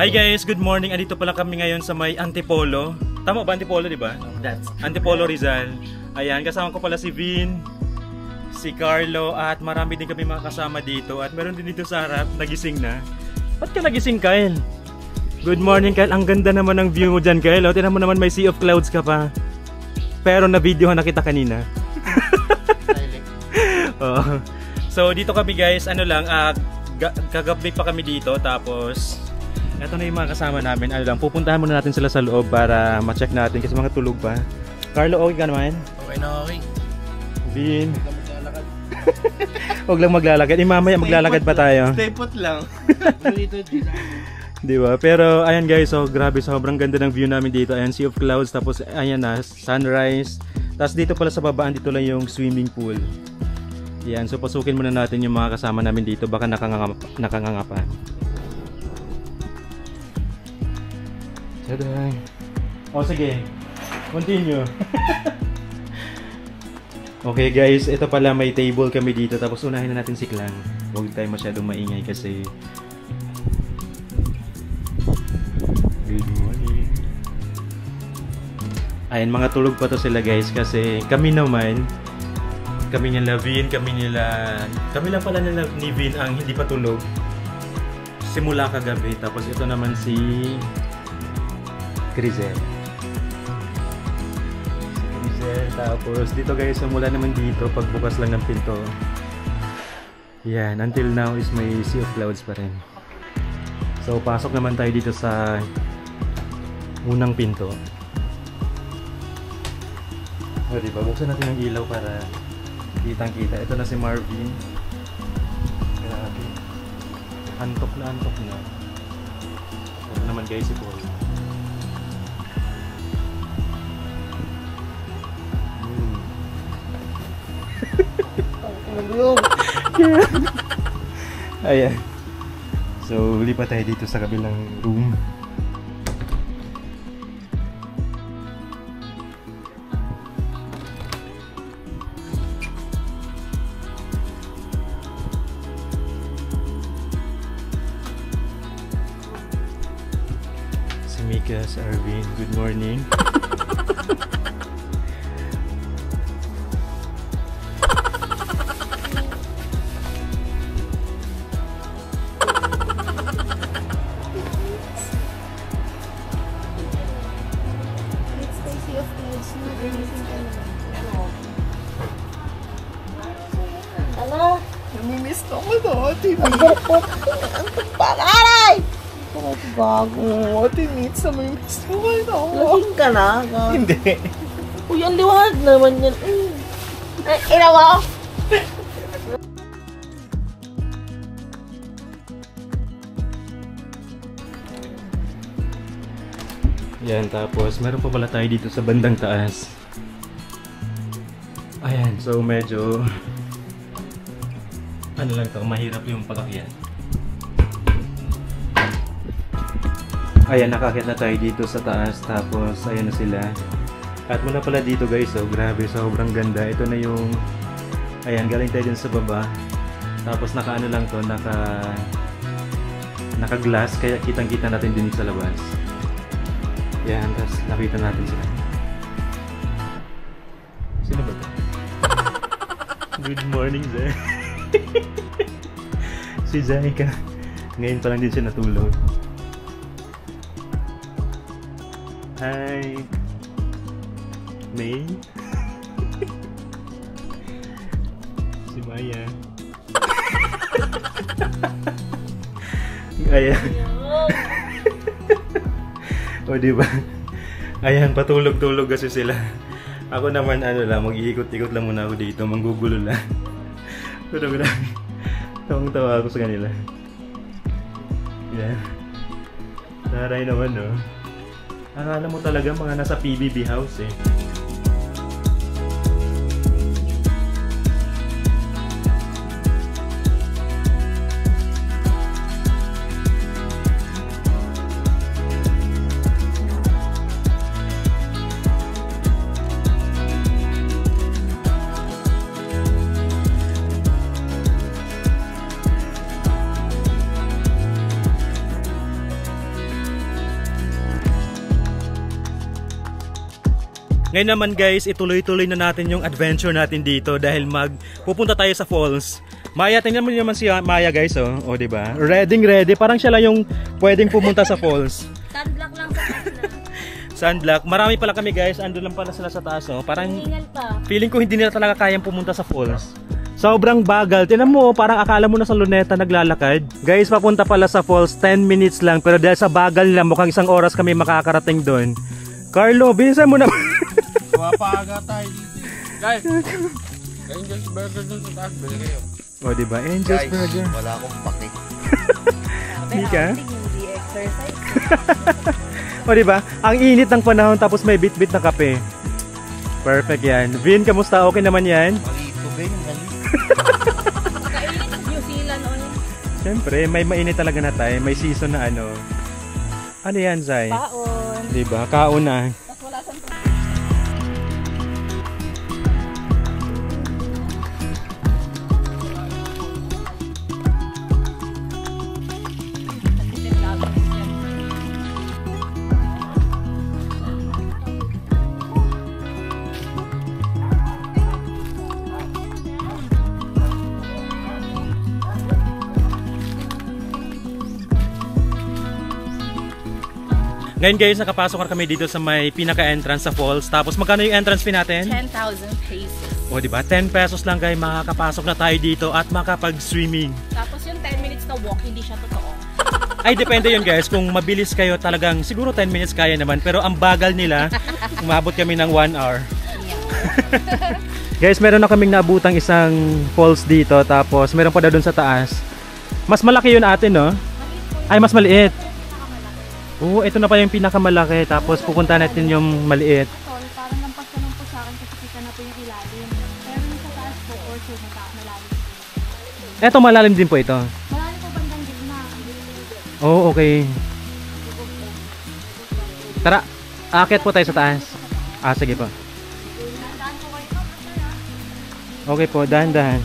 Hi guys, good morning. Andito pala kami ngayon sa may Antipolo. Tama ba Antipolo, di ba? That's Antipolo, Rizal. Ayan, kasama ko pala si Vin, si Carlo, at marami din kami mga kasama dito. At meron din dito sa harap, nagising na. Ba't ka nagising, Kyle? Good morning, Kyle. Ang ganda naman ng view mo dyan, Kyle. O, tinan mo naman may sea of clouds ka pa. Pero na-videohan na kita kanina. Oh. So, dito kami guys, ano lang, kagabi pa kami dito. Tapos, eto na yung mga kasama namin. Ano lang, pupuntahan muna natin sila sa loob para ma-check natin kasi mga tulog pa. Carlo, okay ka naman? okay na okay. Vin. Huwag lang maglalakad. Mamaya maglalakad pa tayo. Stay put lang. Di ba? Pero ayan guys, so grabe, sobrang ganda ng view namin dito. Ayan, sea of clouds, tapos ayan na, sunrise. Tapos dito pala sa babaan, dito lang yung swimming pool. Yan, so pasukin muna natin yung mga kasama namin dito. Baka nakanganga pa. Tada. O sige, continue. Okay guys, ito pala may table kami dito. Tapos unahin na natin si Clan. Huwag tayo masyadong maingay kasi good morning. Ayan, mga tulog pa to sila guys. Kasi kami naman, kami nila Vin, kami lang pala nila ni Vin ang hindi pa tulog simula kagabi. Tapos ito naman si Crizel. Tapos dito guys, simula naman dito pagbukas lang ng pinto. Yan, until now is may sea of clouds pa rin. So pasok naman tayo dito sa unang pinto. O diba, buksan natin ang ilaw para kitang kita. Ito na si Marvin. Grabe, antok na. Ito naman guys si Paul. Ayan. So, lipat tayo dito sa kabilang room. Si Mika, si Arvin, good morning. Namimiss ko ako dati. Ang pag-aray! Oh, gago. Ate Mitz, namimiss ko kayo. Lasing ka na? Hindi. Uy, ang liwanag naman yan. Ay, inawa! Yan, tapos meron pa pala tayo dito sa bandang taas. Ayan, so medyo ano lang to, mahirap yung pag-akyat. Ayan, nakakit na tayo dito sa taas. Tapos ayan na sila. At muna pala dito guys, so grabe, sobrang ganda. Ito na yung, ayan, galing tayo din sa baba. Tapos naka ano lang to, naka glass, kaya kitang kita natin din sa labas. Yan, tapos nakita natin sila. Sino ba ito? Good morning, Zay. Si Zaika. Ngayon pa lang din siya natulog. Hi, May. Si Maya. Ayan. O diba? Ayan, patulog-tulog kasi sila. Ako naman ano lang, mag-iikot-ikot lang muna ako dito, manggugulo lang. Pero grabe, tawang-tawa ako sa kanila. Yan. Taray naman, no? Akala mo talaga mga nasa PBB house eh. Ngayon naman guys, ituloy-tuloy na natin yung adventure natin dito dahil pupunta tayo sa falls. Maya, tingnan mo naman si Maya guys, oh. O, diba? Ready. Parang siya lang yung pwedeng pumunta sa falls. Sunblock lang sa kanila. Sunblock. Marami pala kami guys. Ando lang pala sila sa taas, oh. Parang feeling ko hindi nila talaga kayang pumunta sa falls. Sobrang bagal. Tingnan mo, parang akala mo na sa luneta naglalakad. Guys, papunta pala sa falls 10 minutes lang. Pero dahil sa bagal nila, mukhang 1 oras kami makakarating doon. Carlo, bilisan mo na. Mapaga tayo dito. Guys, Angel's Burger dun sa taas. Bili kayo. O, diba? Angel's Burger. Wala akong pakik. Hindi ka? Hindi exercise. O, diba? Ang init ng panahon tapos may bit-bit na kape. Perfect yan. Vin, kamusta? Okay naman yan? Malito, Ben. Kainit sa New Zealand o yan. Siyempre, may mainit talaga na tayo. May season na ano. Ano yan, Zay? Kaon. Diba? Kaon na. Tapos wala sa Ngayon guys, nakapasok na kami dito sa may pinaka-entrance sa falls. Tapos magkano yung entrance fee natin? 10,000 pesos. O diba? 10 pesos lang guys, makakapasok na tayo dito at makapag-swimming. Tapos yung 10 minutes na walk, hindi siya totoo. Ay, depende yun guys. Kung mabilis kayo talagang, siguro 10 minutes kaya naman. Pero ang bagal nila, umabot kami ng 1 hour. Guys, meron na kaming naabutang isang falls dito. Tapos meron pa daw dun sa taas. Mas malaki yun atin, no? Ay, mas maliit. Oo, ito na pa yung pinakamalaki. Tapos pupunta natin yung maliit. Tol, parang lampas ka lang po sa akin kasi kita na po yung ilalim. Pero yung sa taas po, or so malalim. Eto, malalim din po ito. Malalim po bandang gitna. Oo, okay. Tara, aakyat po tayo sa taas. Ah, sige po. Nandaan po kayo ito, master. Okay po, dahan-dahan.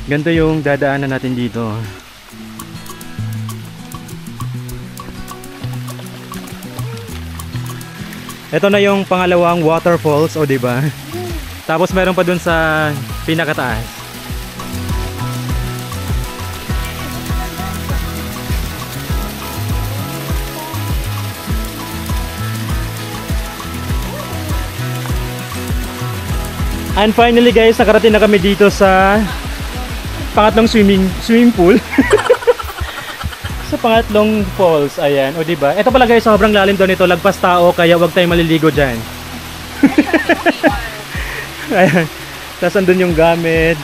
Ganito yung dadaanan natin dito. Ito na yung pangalawang waterfalls, o diba? Tapos meron pa dun sa pinakataas. And finally guys, nakarating na kami dito sa pangatlong swimming pool. Sa pangatlong falls, ayan, o diba? Ito pala guys, sobrang lalim daw nito, lagpas tao, kaya wag tayong maliligo dyan. Ayan, tapos andun yung gamit.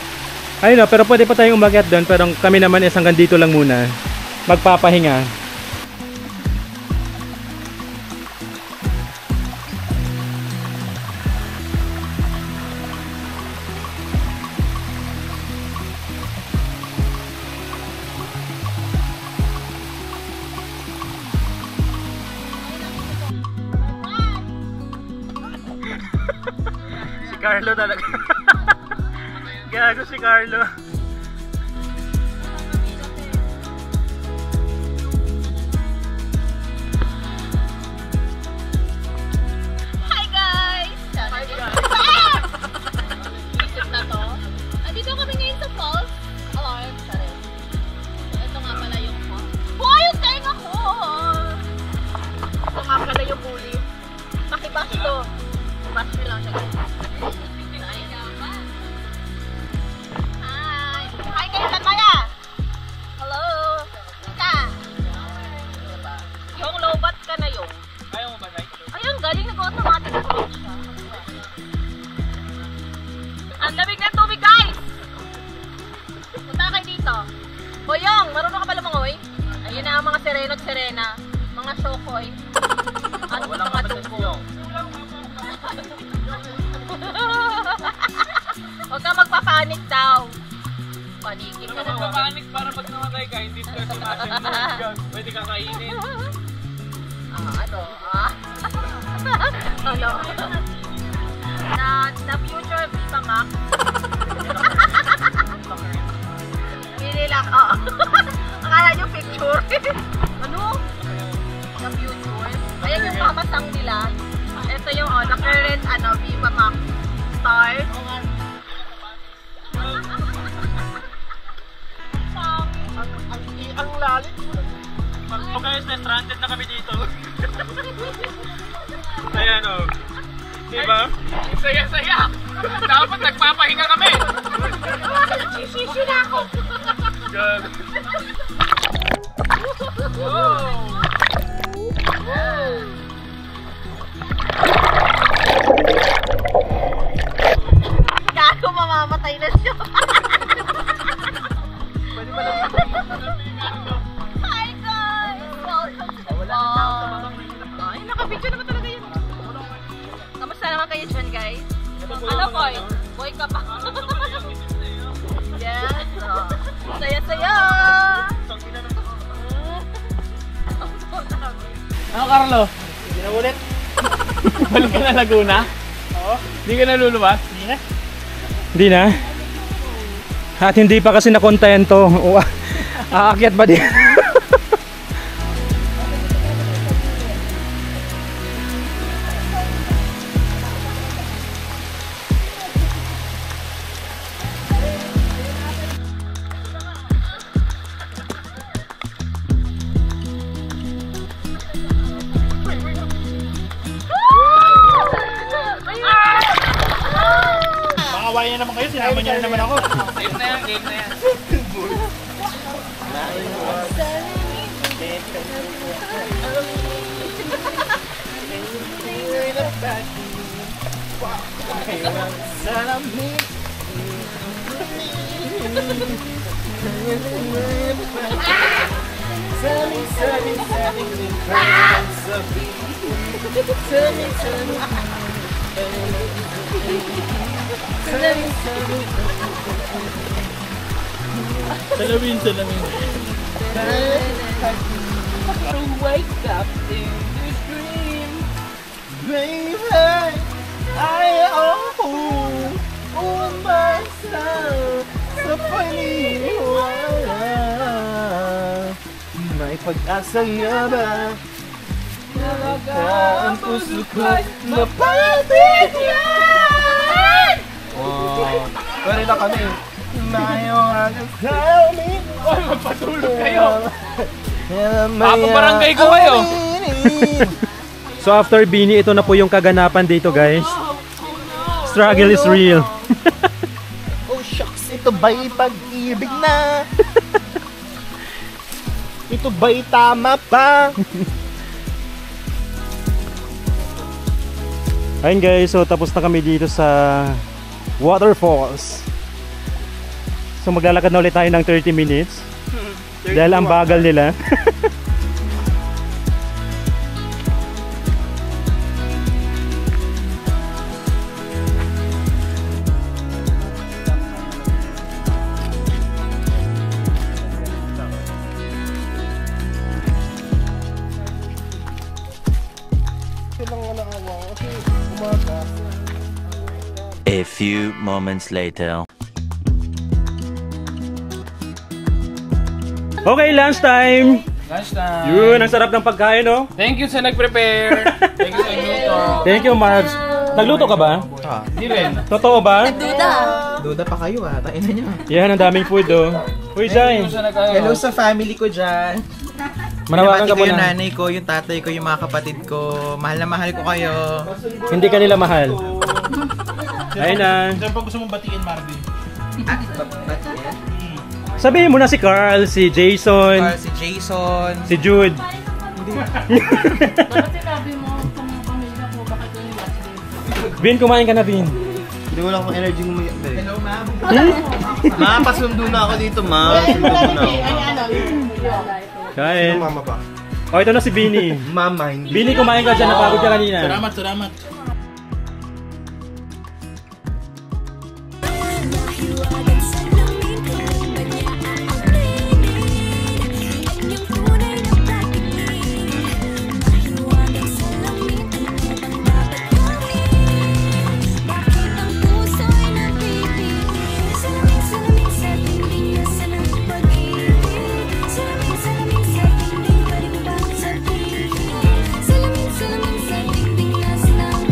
Ayun na, pero pwede pa tayong umakyat doon, pero kami naman is hanggang dito lang muna. Magpapahinga. Si Carlo talaga. Gago si Carlo. Hi guys! Isip na to. Andito kami ngayon sa falls. Alarm, sorry. Ito nga pala yung falls. Hoy, yung tenga ko! Ito nga pala yung bully. Makibash to. Bash nyo lang siya guys. Hi! Hi kayo sa Maya! Hello! Ika! Yung lobat ka na yung. Ayaw mo ba, guys? Ayun, galing nag-automatic float siya. Ang lamig ng tubig, guys! Punta kayo dito. Boyong, marunong ka ba lumangoy? Ayun na ang mga sereno at serena. Mga shokoy. At mga dugo. Huwag ka magpapanik daw. Panikin ka naman. Magpapanik para pag namatay ka, hindi stress yung asin. Pwede ka kainin. Ano? Ano? Na future Viva Max. Pinilak. Akala nyo picture. Ano? Na future. Ano, Viva Max Stars. Ang lalim. So guys, na-stranded na kami dito. Ayan o. Diba? Saya-saya. Dapat nagpapahinga kami. Nagsisisi na ako. God. Gago, mamamatay na siya. Pwede ba lang Hi guys! Welcome to the vlog. Ay, naka-video naman talaga yun. Kamusta naman kayo dyan, guys? Ano, boy? Boy ka pa. Yes. Saya-saya. Ano, Carlo? Hindi na ulit. Balik ka na Laguna? Oo. Hindi ka na lulubas? Hindi na. Hindi na. At hindi pa kasi na-kontento. Aakyat ba din? Awayan na naman kayo, sinama niyo na naman ako. Game na yan, game na yan. Salamin. To wake up in this dream, baby, I owe myself sa paniniwala. May pag-asa nga ba? Talaga ang puso ko'y napapigyan. Pwede na kami. Oy, magpatulog kayo. Papabarangay ko kayo. So after Bini, ito na po yung kaganapan dito, guys. Struggle is real. Oh shucks, ito ba'y pag-ibig na? Ito ba'y tama pa? Ayun guys, so tapos na kami dito sa waterfalls. So maglalakad na ulit tayo ng 30 minutes. Dahil ang bagal nila. A few moments later. Okay, lunch time! Lunch time. Yun, ang sarap ng pagkain, no? Thank you sa nag-prepare. Thank you sa nagluto. Thank you, Marbs. Nagluto ka ba? Hindi rin. Totoo ba? Duda pa kayo ah, tain na nyo. Yan, ang daming food, oh. Uy, Zay! Hello sa family ko dyan. Manawagan ka Pinabati ko yung muna. nanay ko, yung tatay ko, yung mga kapatid ko. Mahal na mahal ko kayo. Hindi ka nila mahal. Ayun na. Saan pa gusto mong batiin, Marvin? Sabihin mo na si Carl, si Jason, Si Jason. si Jude. Dapat sinabi mo kung pamilya ko, bakit ko yung last day. Bin, kumain ka na, Bin. Hindi wala akong energy ngumayak ba eh. Hello ma'am. Ma, pasundo na ako dito, ma. Pasundo mo na ako. Kain. Mama pa. Oh, ito na si Bini. Mama, hindi. Bini, kumain ka dyan. Napagod ka kanina. Salamat. Salamin sa dingding na sinang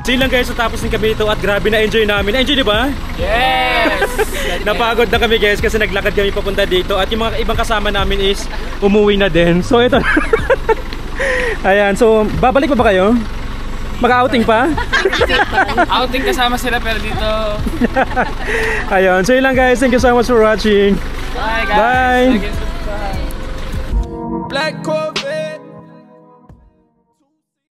So yun lang guys, natapos din kami ito at grabe na enjoy namin. Enjoy di ba? Yes! Napagod na kami guys kasi naglakad kami papunta dito at yung mga ibang kasama namin is umuwi na din. So ito. Ayan, so babalik pa ba kayo? Mag-outing pa? Outing kasama sila pero dito. Ayun, so yun lang guys. Thank you so much for watching. Bye guys! Bye! Black Corp